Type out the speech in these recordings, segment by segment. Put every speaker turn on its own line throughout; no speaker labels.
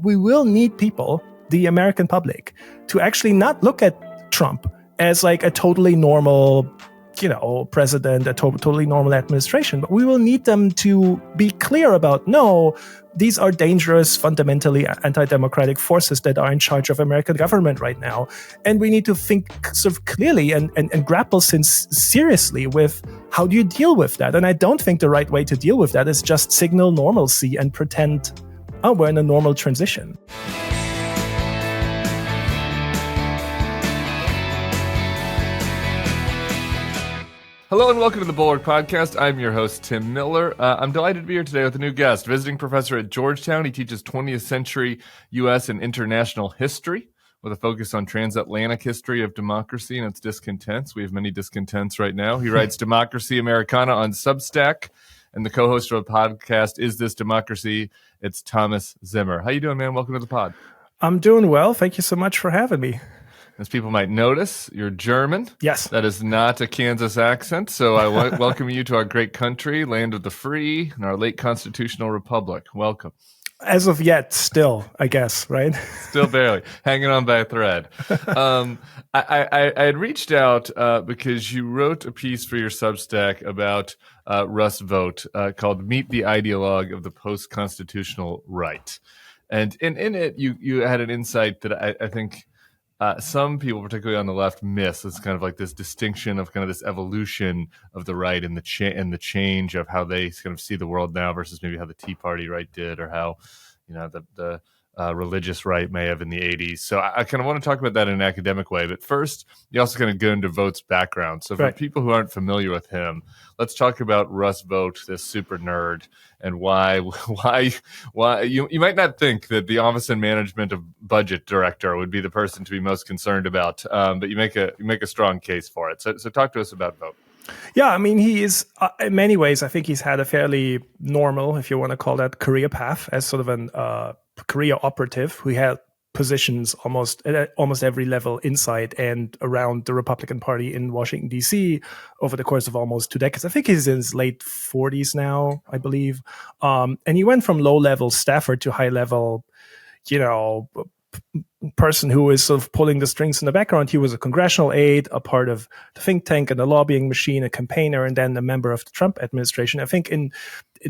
we will need people, the American public, to actually not look at Trump as like a totally normal, president, a totally normal administration. But we will need them to be clear about, no, these are dangerous, fundamentally anti-democratic forces that are in charge of American government right now. And we need to think sort of clearly and grapple seriously with how do you deal with that? And I don't think the right way to deal with that is just signal normalcy and pretend, oh, we're in a normal transition.
Hello and welcome to the Bulwark Podcast. I'm your host, Tim Miller. I'm delighted to be here today with a new guest, visiting professor at Georgetown. He teaches 20th century U.S. and international history with a focus on transatlantic history of democracy and its discontents. We have many discontents right now. He writes Democracy Americana on Substack, and the co-host of a podcast, Is This Democracy? It's Thomas Zimmer. How you doing, man? Welcome to the pod.
I'm doing well. Thank you so much for having me.
As people might notice, you're German.
Yes.
That is not a Kansas accent. So I welcome you to our great country, land of the free, and our late constitutional republic. Welcome.
As of yet, still, I guess, right?
Still barely. Hanging on by a thread. I had reached out because you wrote a piece for your Substack about Russ Vought called Meet the Ideologue of the Post-Constitutional Right. And in it, you had an insight that I think some people, particularly on the left, miss. It's kind of like this distinction of kind of this evolution of the right and the change of how they kind of see the world now versus maybe how the Tea Party right did, or how the religious right may have in the 80s. So I kind of want to talk about that in an academic way. But first, you also kind of go into Vought's background. So for people who aren't familiar with him, let's talk about Russ Vought, this super nerd, and why you might not think that the Office and Management of Budget Director would be the person to be most concerned about, but you make a strong case for it. So talk to us about Vought.
Yeah, I mean, he is, in many ways, I think he's had a fairly normal, if you want to call that, career path as sort of an career operative who had positions at almost every level inside and around the Republican Party in Washington, D.C. over the course of almost 2 decades. I think he's in his late 40s now, I believe. And he went from low-level staffer to high-level, person who is sort of pulling the strings in the background. He was a congressional aide, a part of the think tank and the lobbying machine, a campaigner, and then a member of the Trump administration. I think in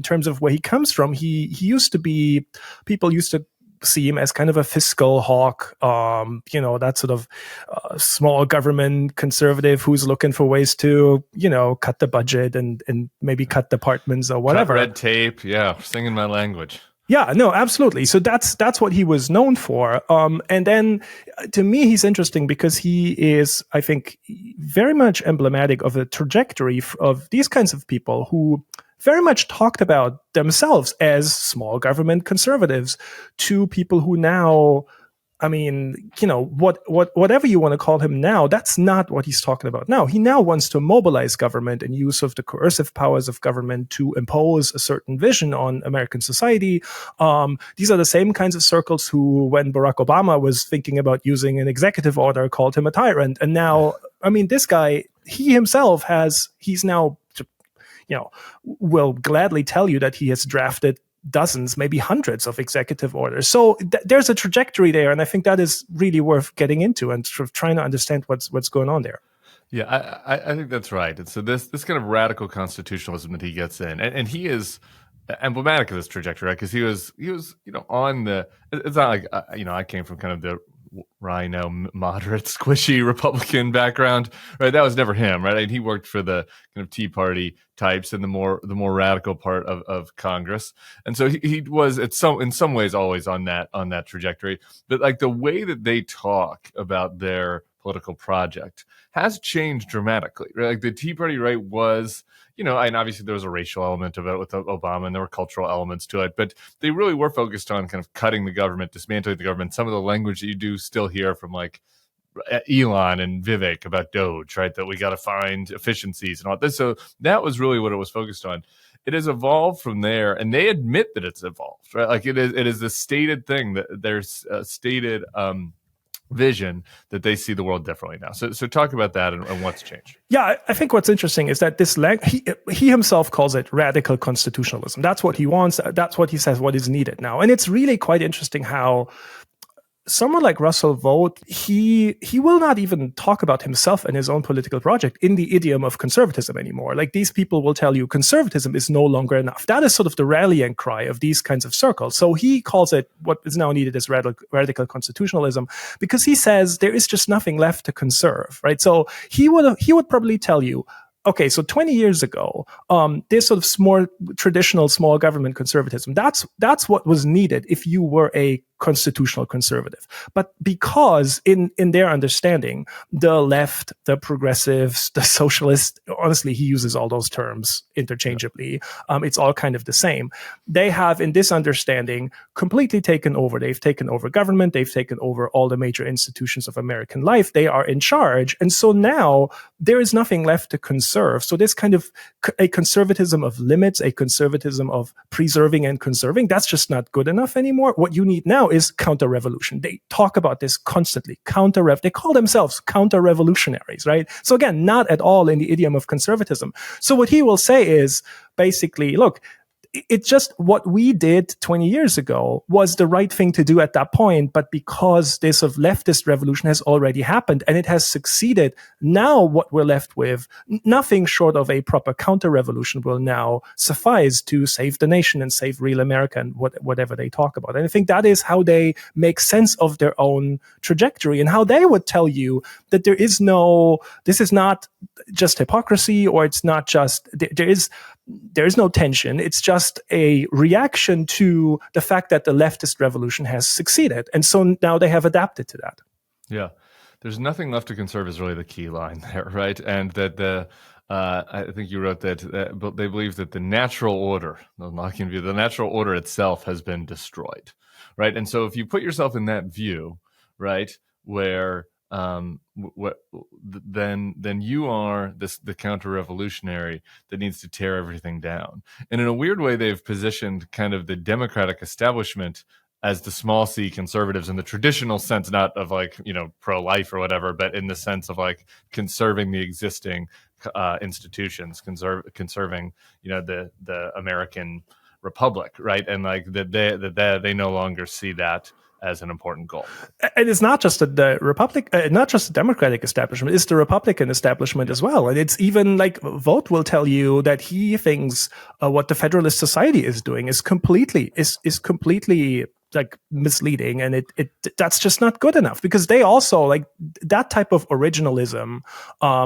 terms of where he comes from, he used to be, people used to see him as kind of a fiscal hawk, that sort of small government conservative who's looking for ways to, cut the budget and maybe cut departments or whatever.
Cut red tape, yeah, singing my language.
Yeah, no, absolutely. So that's what he was known for. And then to me, he's interesting because he is, I think, very much emblematic of a trajectory of these kinds of people who very much talked about themselves as small government conservatives to people who now, I mean, whatever you want to call him now, that's not what he's talking about now. He now wants to mobilize government and use of the coercive powers of government to impose a certain vision on American society. These are the same kinds of circles who, when Barack Obama was thinking about using an executive order, called him a tyrant. And now, I mean, this guy, he himself he's now, will gladly tell you that he has drafted dozens, maybe hundreds of executive orders. So there's a trajectory there, and I think that is really worth getting into and sort of trying to understand what's going on there.
Yeah, I think that's right. And so this kind of radical constitutionalism that he gets in, and he is emblematic of this trajectory, right? Because he was on the. It's not like I came from kind of the rhino, moderate, squishy Republican background, right? That was never him, right? And he worked for the kind of Tea Party types and the more radical part of Congress, and so he was in some ways always on that trajectory. But like the way that they talk about their political project has changed dramatically, right? Like the Tea Party right was, and obviously there was a racial element of it with Obama, and there were cultural elements to it, but they really were focused on kind of cutting the government, dismantling the government. Some of the language that you do still hear from like Elon and Vivek about Doge, right? That we got to find efficiencies and all this. So that was really what it was focused on. It has evolved from there, and they admit that it's evolved, right? Like it is the stated thing that there's stated vision that they see the world differently now. So talk about that and what's changed.
Yeah, I think what's interesting is that he himself calls it radical constitutionalism. That's what he wants. That's what he says what is needed now. And it's really quite interesting how someone like Russell Vought, he will not even talk about himself and his own political project in the idiom of conservatism anymore. Like, these people will tell you conservatism is no longer enough. That is sort of the rallying cry of these kinds of circles. So he calls it, what is now needed is radical constitutionalism, because he says there is just nothing left to conserve, right? So he would probably tell you, okay, so 20 years ago, this sort of more traditional small government conservatism, that's what was needed if you were a constitutional conservative. But because in their understanding, the left, the progressives, the socialists, honestly, he uses all those terms interchangeably. It's all kind of the same. They have, in this understanding, completely taken over. They've taken over government. They've taken over all the major institutions of American life. They are in charge. And so now there is nothing left to conserve. So this kind of a conservatism of limits, a conservatism of preserving and conserving, that's just not good enough anymore. What you need now is counter-revolution. They talk about this constantly. They call themselves counter-revolutionaries, right? So again, not at all in the idiom of conservatism. So what he will say is basically, look, it's just what we did 20 years ago was the right thing to do at that point. But because this sort of leftist revolution has already happened and it has succeeded, now what we're left with, nothing short of a proper counter-revolution will now suffice to save the nation and save real America and whatever they talk about. And I think that is how they make sense of their own trajectory and how they would tell you that this is not just hypocrisy, or it's not just, there is no tension. It's just a reaction to the fact that the leftist revolution has succeeded. And so now they have adapted to that.
Yeah. There's nothing left to conserve is really the key line there, right? And that I think you wrote that but they believe that the natural order, the natural order itself has been destroyed, right? And so if you put yourself in that view, right, where then you are the counter-revolutionary that needs to tear everything down. And in a weird way, they've positioned kind of the Democratic establishment as the small c conservatives in the traditional sense, not of like, pro-life or whatever, but in the sense of like conserving the existing institutions, conserving, the American republic, right? And like that they no longer see that as an important goal.
And it's not just not just the Democratic establishment, it's the Republican establishment as well. And it's even like Vought will tell you that he thinks what the Federalist Society is doing is completely like misleading, and it that's just not good enough, because they also like that type of originalism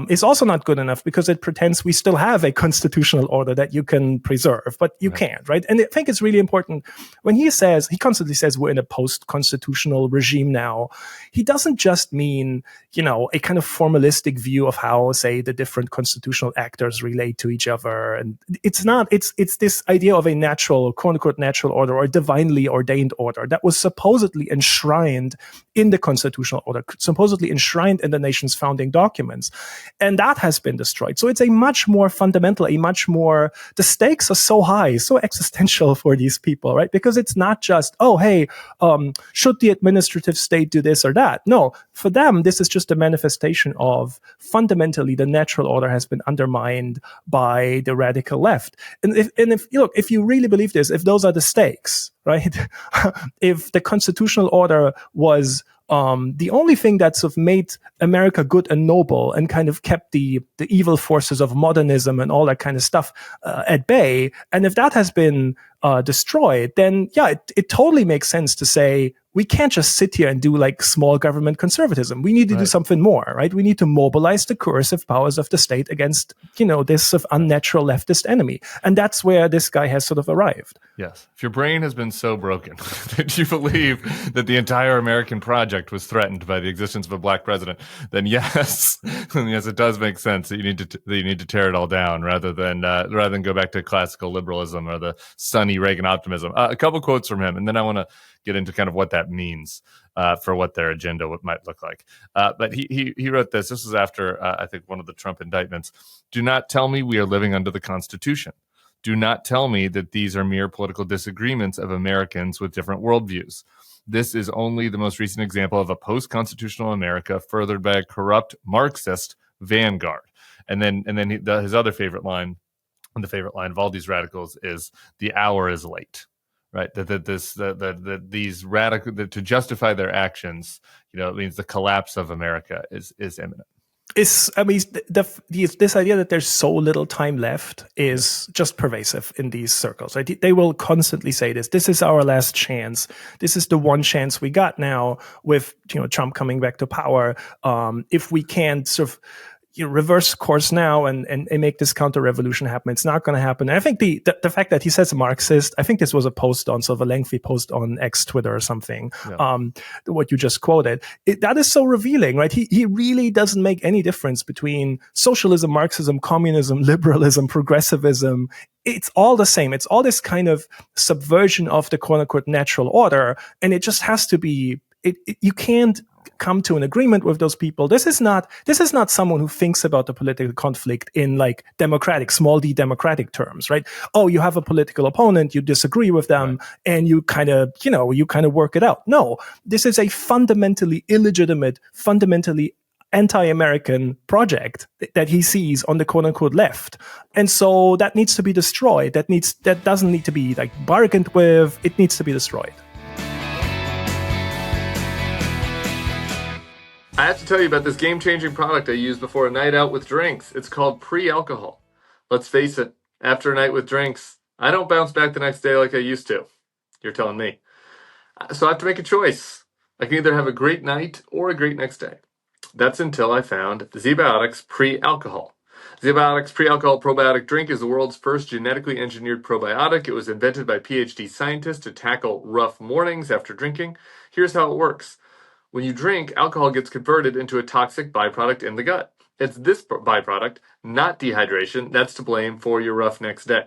is also not good enough, because it pretends we still have a constitutional order that you can preserve, but you can't, right? And I think it's really important when he constantly says we're in a post-constitutional regime now. He doesn't just mean a kind of formalistic view of how, say, the different constitutional actors relate to each other, and it's this idea of a natural, quote unquote, natural order or divinely ordained order that was supposedly enshrined in the constitutional order, supposedly enshrined in the nation's founding documents. And that has been destroyed. So it's a much more fundamental, the stakes are so high, so existential for these people, right? Because it's not just, should the administrative state do this or that? No, for them, this is just a manifestation of fundamentally the natural order has been undermined by the radical left. And if you really believe this, if those are the stakes, right? If the constitutional order was the only thing that sort of made America good and noble and kind of kept the evil forces of modernism and all that kind of stuff at bay, and if that has been destroyed, then it totally makes sense to say we can't just sit here and do like small government conservatism. We need to do something more, right? We need to mobilize the coercive powers of the state against, this sort of unnatural leftist enemy. And that's where this guy has sort of arrived.
Yes. If your brain has been so broken that you believe that the entire American project was threatened by the existence of a black president, then yes, it does make sense that you need to tear it all down rather than go back to classical liberalism or the sunny Reagan optimism. A couple quotes from him, and then I want to get into kind of what that means for what their agenda might look like. But he wrote this. This was after, I think, one of the Trump indictments. Do not tell me we are living under the Constitution. Do not tell me that these are mere political disagreements of Americans with different worldviews. This is only the most recent example of a post-constitutional America furthered by a corrupt Marxist vanguard. And then his other favorite line, and the favorite line of all these radicals, is the hour is late. Right, that these radical, to justify their actions, it means the collapse of America is imminent.
This idea that there's so little time left is just pervasive in these circles. Right? They will constantly say this. This is our last chance. This is the one chance we got now with Trump coming back to power. If we can't sort of reverse course now and make this counter-revolution happen, it's not going to happen. And I think the fact that he says Marxist, I think this was a post on sort of a lengthy post on X Twitter or something, what you just quoted, that is so revealing, right? He really doesn't make any difference between socialism, Marxism, communism, liberalism, progressivism. It's all the same. It's all this kind of subversion of the quote-unquote natural order, and it just has to be, you can't come to an agreement with those people. This is not someone who thinks about the political conflict in like democratic, small d democratic terms, right? Oh, you have a political opponent, you disagree with them, right, and you kind of work it out. No, this is a fundamentally illegitimate, fundamentally anti-American project that he sees on the quote-unquote left. And so that needs to be destroyed. That doesn't need to be like bargained with. It needs to be destroyed.
I have to tell you about this game-changing product I use before a night out with drinks. It's called pre-alcohol. Let's face it, after a night with drinks, I don't bounce back the next day like I used to. You're telling me. So I have to make a choice. I can either have a great night or a great next day. That's until I found ZBiotics pre-alcohol. ZBiotics pre-alcohol probiotic drink is the world's first genetically engineered probiotic. It was invented by PhD scientists to tackle rough mornings after drinking. Here's how it works. When you drink, alcohol gets converted into a toxic byproduct in the gut. It's this byproduct, not dehydration, that's to blame for your rough next day.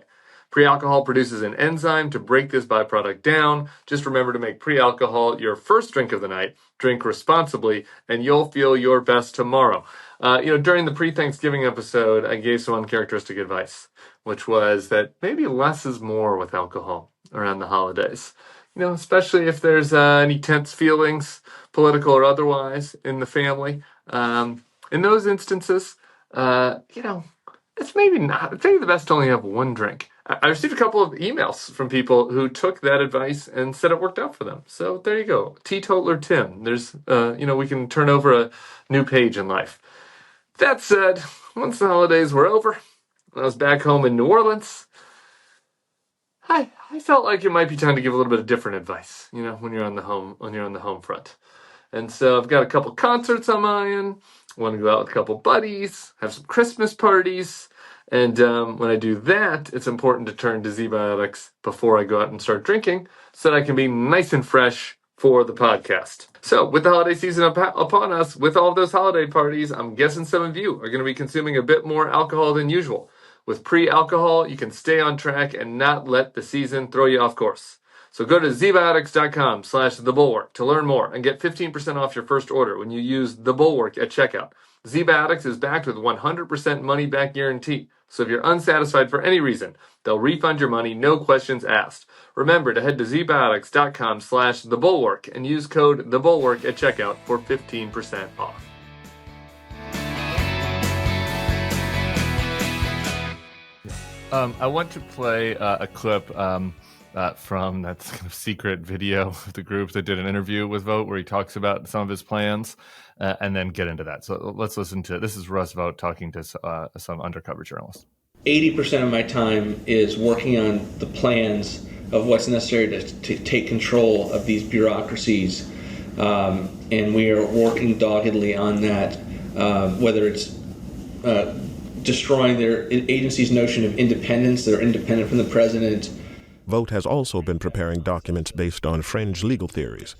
Pre-alcohol produces an enzyme to break this byproduct down. Just remember to make pre-alcohol your first drink of the night. Drink responsibly, and you'll feel your best tomorrow. During the pre-Thanksgiving episode, I gave some uncharacteristic advice, which was that maybe less is more with alcohol around the holidays. Especially if there's any tense feelings, political or otherwise, in the family. In those instances, it's maybe the best to only have one drink. I received a couple of emails from people who took that advice and said it worked out for them. So there you go. Teetotaler Tim. There's, we can turn over a new page in life. That said, once the holidays were over, I was back home in New Orleans. I felt like it might be time to give a little bit of different advice, when you're on the home front. And so I've got a couple concerts on my end. I want to go out with a couple buddies, have some Christmas parties. And when I do that, it's important to turn to ZBiotics before I go out and start drinking so that I can be nice and fresh for the podcast. So with the holiday season upon us, with all of those holiday parties, I'm guessing some of you are going to be consuming a bit more alcohol than usual. With pre-alcohol, you can stay on track and not let the season throw you off course. So go to ZBiotics.com/thebulwark to learn more and get 15% off your first order when you use The Bulwark at checkout. ZBiotics is backed with 100% money-back guarantee. So if you're unsatisfied for any reason, they'll refund your money, no questions asked. Remember to head to ZBiotics.com/thebulwark and use code THEBULWARK at checkout for 15% off. I want to play a clip from that kind of secret video of the group that did an interview with Vought where he talks about some of his plans and then get into that. So let's listen to it. This is Russ Vought talking to some undercover journalists.
80% of my time is working on the plans of what's necessary to take control of these bureaucracies. And we are working doggedly on that, whether it's destroying their agency's notion of independence. They're independent from the president.
Vought has also been preparing documents based on fringe legal theories,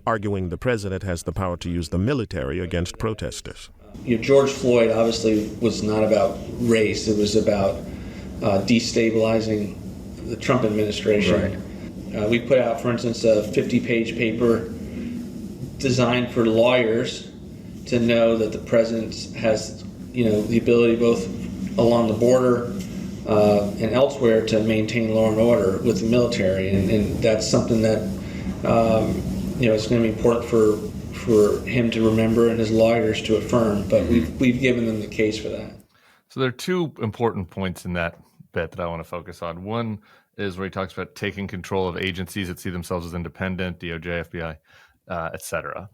arguing the president has the power to use the military against protesters.
George Floyd obviously was not about race. It was about destabilizing the Trump administration. Right. We put out, for instance, a 50-page paper designed for lawyers to know that the president has the ability both along the border and elsewhere to maintain law and order with the military, and that's something that it's going to be important for him to remember and his lawyers to affirm. But we've given them the case for that.
So there are two important points in that bit that I want to focus on. One is where he talks about taking control of agencies that see themselves as independent, DOJ, FBI, et cetera.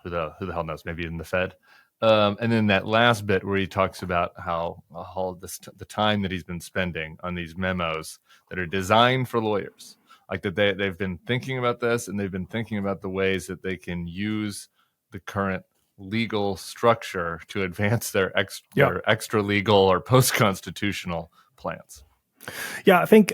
Who the hell knows? Maybe even the Fed. And then that last bit where he talks about how the time that he's been spending on these memos that are designed for lawyers, like that they've been thinking about this, and they've been thinking about the ways that they can use the current legal structure to advance their extra legal or post-constitutional plans.
Yeah, I think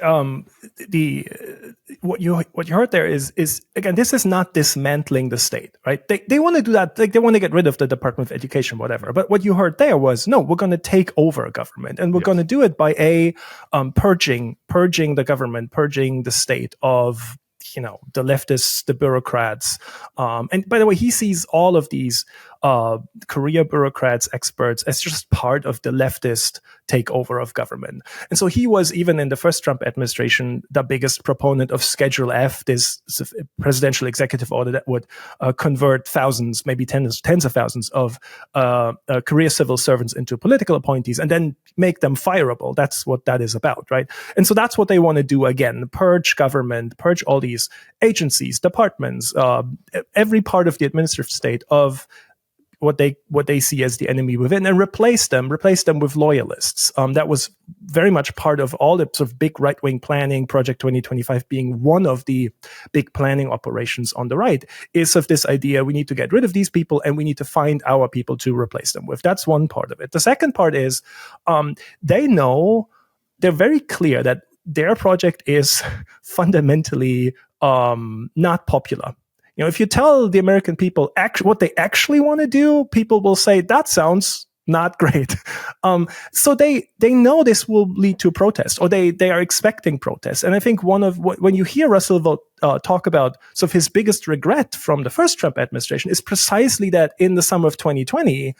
what you heard there is again, this is not dismantling the state, right? They want to do that, like they want to get rid of the Department of Education, whatever. But what you heard there was, no, we're going to take over government, and we're going to do it by purging the government, purging the state of the leftists, the bureaucrats. And by the way, he sees all of these career bureaucrats, experts, as just part of the leftist takeover of government. And so he was, even in the first Trump administration, the biggest proponent of Schedule F, this presidential executive order that would convert thousands, maybe tens of thousands of career civil servants into political appointees and then make them fireable. That's what that is about, right? And so that's what they want to do again, purge government, purge all these agencies, departments, every part of the administrative state of what they see as the enemy within, and replace them with loyalists. That was very much part of all the sort of big right-wing planning, Project 2025 being one of the big planning operations on the right, is of this idea, we need to get rid of these people and we need to find our people to replace them with. That's one part of it. The second part is they're very clear that their project is fundamentally not popular. If you tell the American people what they actually want to do, people will say, that sounds not great. So they know this will lead to protest, or they are expecting protests. And I think when you hear Russell Vought talk about sort of his biggest regret from the first Trump administration is precisely that in the summer of 2020,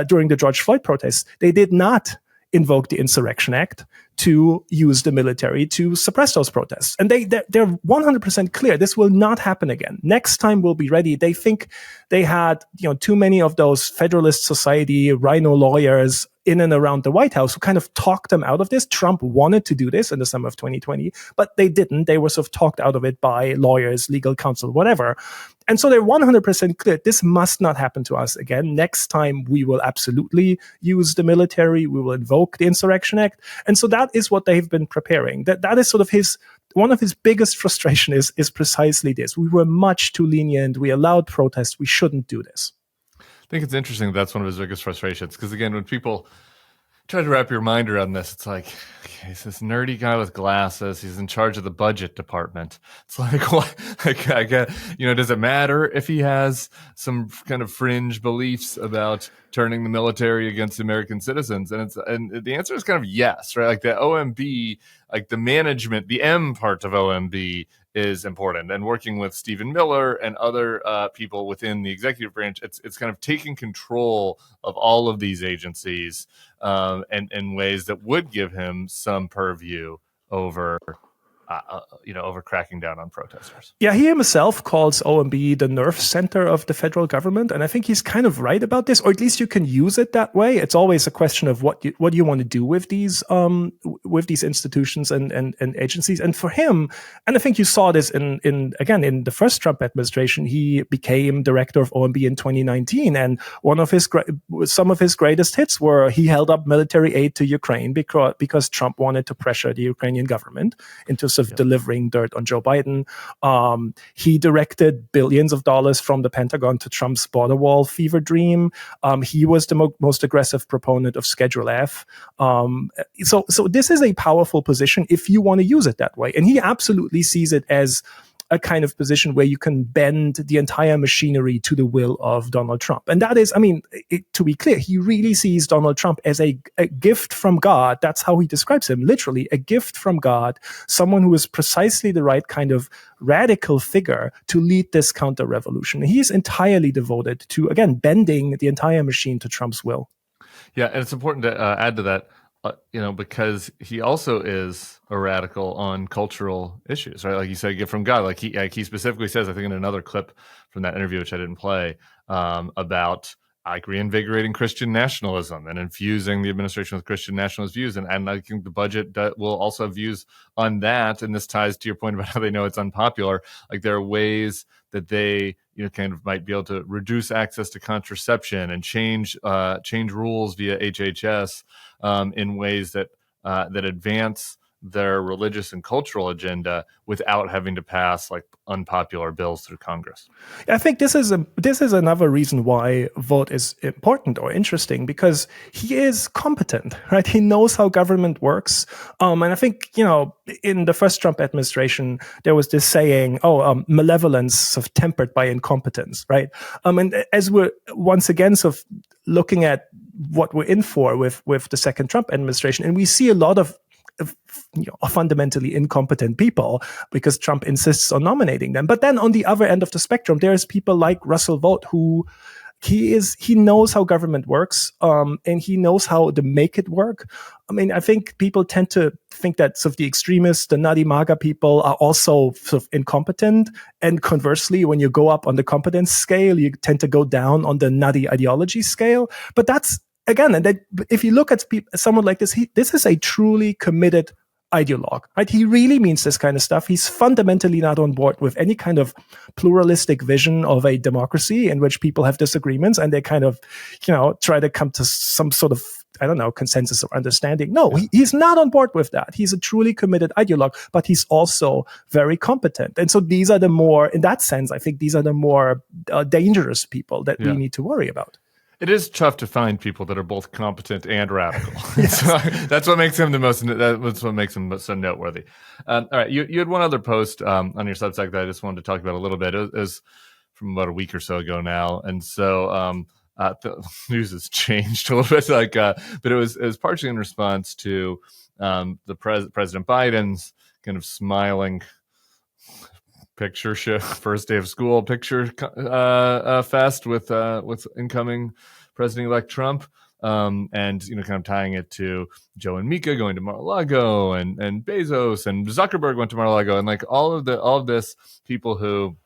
during the George Floyd protests, they did not invoke the Insurrection Act to use the military to suppress those protests. And they're 100% clear this will not happen again. Next time we'll be ready. They think they had too many of those Federalist Society rhino lawyers in and around the White House who kind of talked them out of this. Trump wanted to do this in the summer of 2020, but they didn't. They were sort of talked out of it by lawyers, legal counsel, whatever. And so they're 100% clear. This must not happen to us again. Next time we will absolutely use the military. We will invoke the Insurrection Act. And so that is what they've been preparing. That is sort of one of his biggest frustration is precisely this. We were much too lenient. We allowed protests. We shouldn't do this.
I think it's interesting that's one of his biggest frustrations, because again, when people try to wrap your mind around this, it's like, okay, he's this nerdy guy with glasses. He's in charge of the budget department. It's like, what? Like, I get, does it matter if he has some kind of fringe beliefs about turning the military against American citizens? And the answer is kind of yes, right? Like the OMB, like the management, the M part of OMB is important, and working with Stephen Miller and other people within the executive branch, it's kind of taking control of all of these agencies and in ways that would give him some purview over over cracking down on protesters.
Yeah, he himself calls OMB the nerve center of the federal government, and I think he's kind of right about this, or at least you can use it that way. It's always a question of what you want to do with these institutions and agencies. And for him, and I think you saw this in the first Trump administration, he became director of OMB in 2019, and some of his greatest hits were he held up military aid to Ukraine because Trump wanted to pressure the Ukrainian government into delivering dirt on Joe Biden. He directed billions of dollars from the Pentagon to Trump's border wall fever dream. He was the most aggressive proponent of Schedule F. So this is a powerful position if you want to use it that way. And he absolutely sees it as a kind of position where you can bend the entire machinery to the will of Donald Trump. And that is, to be clear, he really sees Donald Trump as a gift from God. That's how he describes him, literally, a gift from God, someone who is precisely the right kind of radical figure to lead this counter-revolution. He is entirely devoted to, again, bending the entire machine to Trump's will.
Yeah, and it's important to add to that. because he also is a radical on cultural issues, right? Like you said, get from God. Like he specifically says, I think in another clip from that interview, which I didn't play, about like reinvigorating Christian nationalism and infusing the administration with Christian nationalist views. And I think the budget will also have views on that. And this ties to your point about how they know it's unpopular. Like there are ways that they, kind of might be able to reduce access to contraception and change rules via HHS in ways that advance their religious and cultural agenda without having to pass like unpopular bills through Congress.
I think this is another reason why Vought is important or interesting, because he is competent, right? He knows how government works. And I think, in the first Trump administration, there was this saying, malevolence sort of tempered by incompetence, right? And as we're once again sort of looking at what we're in for with the second Trump administration, and we see a lot of fundamentally incompetent people because Trump insists on nominating them. But then on the other end of the spectrum, there's people like Russ Vought who he knows how government works, and he knows how to make it work. I mean, I think people tend to think that sort of the extremists, the nutty MAGA people are also sort of incompetent. And conversely, when you go up on the competence scale, you tend to go down on the nutty ideology scale. But that's, again, and that if you look at someone like this, this is a truly committed ideologue, right? He really means this kind of stuff. He's fundamentally not on board with any kind of pluralistic vision of a democracy in which people have disagreements and they kind of, try to come to some sort of, consensus or understanding. No, he's not on board with that. He's a truly committed ideologue, but he's also very competent. And so these are the more, in that sense, I think these are the more dangerous people that we need to worry about.
It is tough to find people that are both competent and radical. Yes. So that's what makes him that's what makes him so noteworthy. All right, you had one other post on your Substack that I just wanted to talk about a little bit. It was from about a week or so ago now, and so the news has changed a little bit. But it was partially in response to the President Biden's kind of smiling picture show, first day of school picture fest with incoming President-elect Trump, and kind of tying it to Joe and Mika going to Mar-a-Lago, and Bezos and Zuckerberg went to Mar-a-Lago, and like all of this people who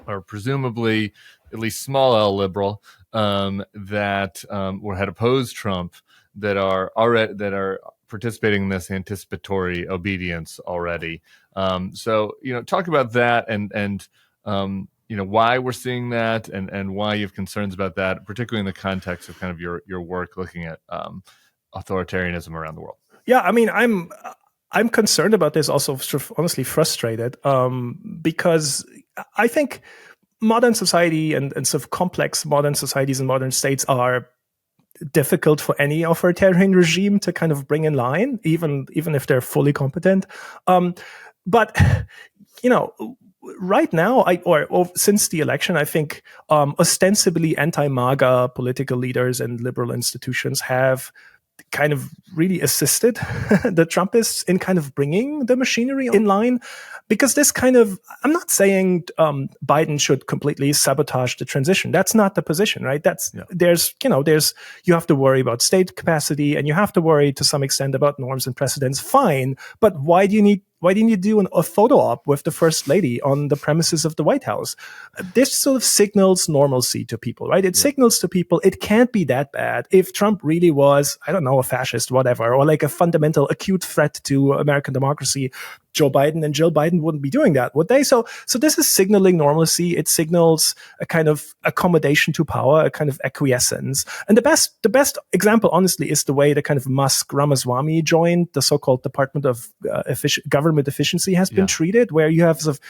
are presumably at least small L liberal that had opposed Trump that are participating in this anticipatory obedience already. So talk about that and why we're seeing that and why you have concerns about that, particularly in the context of kind of your work looking at authoritarianism around the world.
Yeah, I mean, I'm concerned about this, also sort of honestly frustrated, because I think modern society and sort of complex modern societies and modern states are difficult for any authoritarian regime to kind of bring in line, even if they're fully competent. But right now, or since the election, I think ostensibly anti-MAGA political leaders and liberal institutions have kind of really assisted the Trumpists in kind of bringing the machinery in line. Because this kind of, I'm not saying Biden should completely sabotage the transition. That's not the position, right? You have to worry about state capacity and you have to worry to some extent about norms and precedents. Fine. But why do you need do a photo op with the First Lady on the premises of the White House? This sort of signals normalcy to people, right? It signals to people it can't be that bad. If Trump really was, I don't know, a fascist, whatever, or like a fundamental acute threat to American democracy, Joe Biden and Jill Biden wouldn't be doing that, would they? So this is signaling normalcy. It signals a kind of accommodation to power, a kind of acquiescence. And the best example, honestly, is the way the kind of Musk Ramaswamy joined the so-called Department of Government Efficiency has been treated, where you have sort of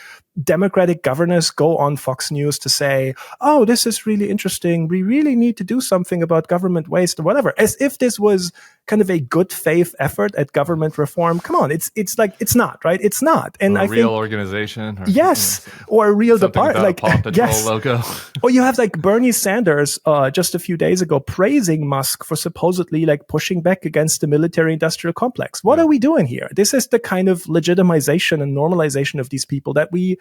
Democratic governors go on Fox News to say, oh, this is really interesting. We really need to do something about government waste or whatever, as if this was kind of a good faith effort at government reform. Come on, it's like, it's not, right? It's not. And
or a real organization.
Or a real department, like
Paw Patrol logo.
Or you have like Bernie Sanders just a few days ago praising Musk for supposedly like pushing back against the military-industrial complex. What are we doing here? This is the kind of legitimization and normalization of these people that we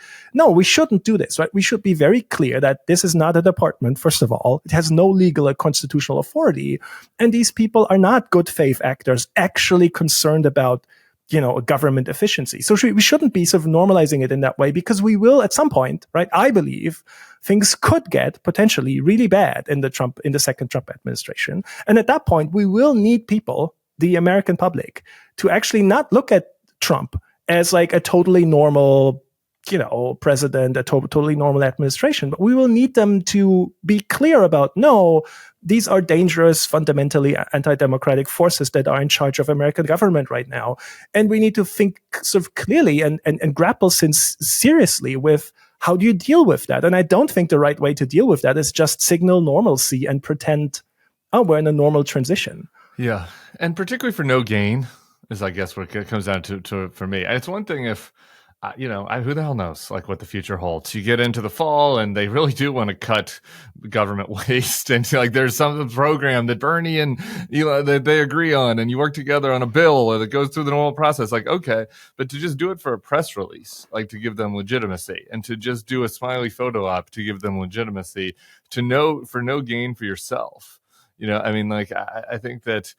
shouldn't do this, right? We should be very clear that this is not a department, first of all. It has no legal or constitutional authority. And these people are not good faith actors actually concerned about, government efficiency. So we shouldn't be sort of normalizing it in that way, because we will at some point, right? I believe things could get potentially really bad in the second Trump administration. And at that point, we will need people, the American public, to actually not look at Trump as like a totally normal, president, a totally normal administration, but we will need them to be clear about, no, these are dangerous, fundamentally anti-democratic forces that are in charge of American government right now. And we need to think sort of clearly and grapple seriously with how do you deal with that? And I don't think the right way to deal with that is just signal normalcy and pretend, we're in a normal transition.
Yeah. And particularly for no gain is, I guess, what it comes down to for me. And it's one thing if, who the hell knows, like, what the future holds. You get into the fall and they really do want to cut government waste, and like there's some program that Bernie and that they agree on, and you work together on a bill that goes through the normal process. Like, okay, but to just do it for a press release, like, to give them legitimacy, and to just do a smiley photo op to give them legitimacy, for no gain for yourself. I think that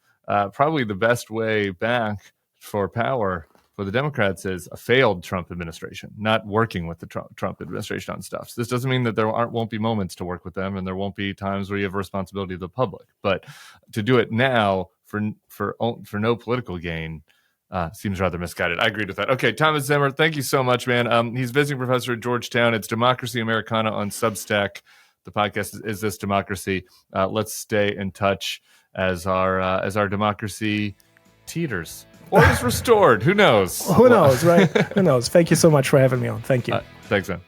probably the best way back for power for the Democrats is a failed Trump administration, not working with the Trump administration on stuff. So this doesn't mean that there won't be moments to work with them, and there won't be times where you have a responsibility to the public. But to do it now for no political gain seems rather misguided. I agreed with that. Okay, Thomas Zimmer, thank you so much, man. He's visiting professor at Georgetown. It's Democracy Americana on Substack. The podcast is This Democracy. Let's stay in touch as our democracy teeters. Or is restored. Who knows?
Who knows, right? Who knows? Thank you so much for having me on. Thank you.
Thanks, man.